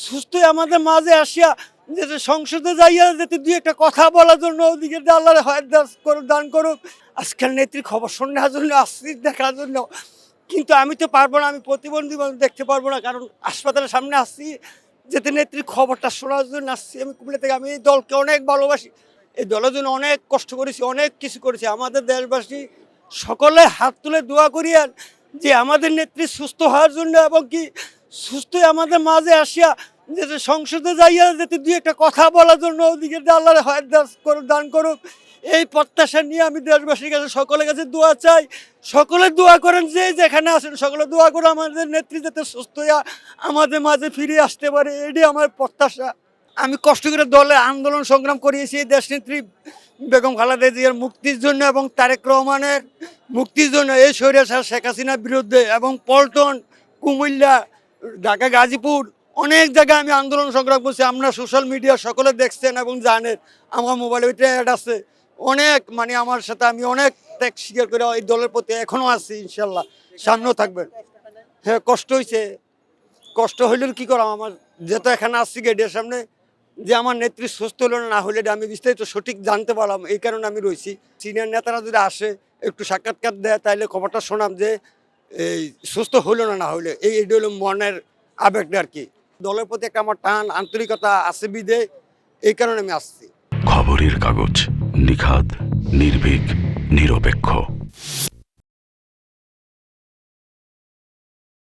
সুস্থই আমাদের মাঝে আসিয়া যে সংসদে যাইয়া যেতে দুই একটা কথা বলার জন্য ওদিকে আল্লাহর দান করুক। আজকাল নেত্রীর খবর শোনার জন্য আসছি, দেখার জন্য। কিন্তু আমি তো পারবো না, আমি প্রতিবন্ধী মানুষ, দেখতে পারবো না, কারণ হাসপাতালের সামনে আসছি যেতে নেত্রীর খবরটা শোনার জন্য আসছি। আমি কুমিল্লা থেকে, আমি এই দলকে অনেক ভালোবাসি, এই দলের জন্য অনেক কষ্ট করেছি, অনেক কিছু করেছি। আমাদের দেশবাসী সকলে হাত তুলে দোয়া করিয়ান যে আমাদের নেত্রী সুস্থ হওয়ার জন্য, এবং কি সুস্থই আমাদের মাঝে আসিয়া যে সংসদে যাইয়া যেতে দুই একটা কথা বলার জন্য ওদিকে আল্লাহর দান করুক। এই প্রত্যাশা নিয়ে আমি দেশবাসীর কাছে, সকলের কাছে দোয়া চাই। সকলে দোয়া করেন, যে যেখানে আসেন সকলে দোয়া করে আমাদের নেত্রী যাতে সুস্থ হইয়া আমাদের মাঝে ফিরে আসতে পারে, এটাই আমার প্রত্যাশা। আমি কষ্ট করে দলে আন্দোলন সংগ্রাম করিয়েছি এই দেশনেত্রী বেগম খালেদা জিয়ার মুক্তির জন্য এবং তারেক রহমানের মুক্তির জন্য, এই স্বৈরাচার শেখ হাসিনার বিরুদ্ধে, এবং পল্টন, কুমিল্লা, ঢাকা, গাজীপুর, অনেক জায়গায় আমি আন্দোলন সংগ্রাম করছি। আমরা সোশ্যাল মিডিয়া সকলে দেখছেন এবং জানেন, আমার মোবাইলে ওইটা অ্যাড আছে। অনেক আমার সাথে আমি অনেক ত্যাগ স্বীকার করে এই দলের প্রতি এখনও আছি, ইনশাল্লাহ সামনেও থাকবেন। হ্যাঁ, কষ্ট হয়েছে, কষ্ট হইলেও কি করাম, আমার যেহেতু এখানে আসছি গেটের সামনে, যে আমার নেত্রী সুস্থ হলো না হলে আমি বিস্তারিত সঠিক জানতে পারলাম, এই কারণে আমি রয়েছি। সিনিয়র নেতারা যদি আসে একটু সাক্ষাৎকার দেয়, তাইলে খবরটা শোনাম যে এই সুস্থ হইলো না হইলে, এইটা হলো মনের আবেগটা আর কি। দলের প্রতি একটা আমার টান আন্তরিকতা আছে বিদে, এই কারণে আমি আসছি। খবরের কাগজ, নিখাদ, নির্ভীক, নিরপেক্ষ।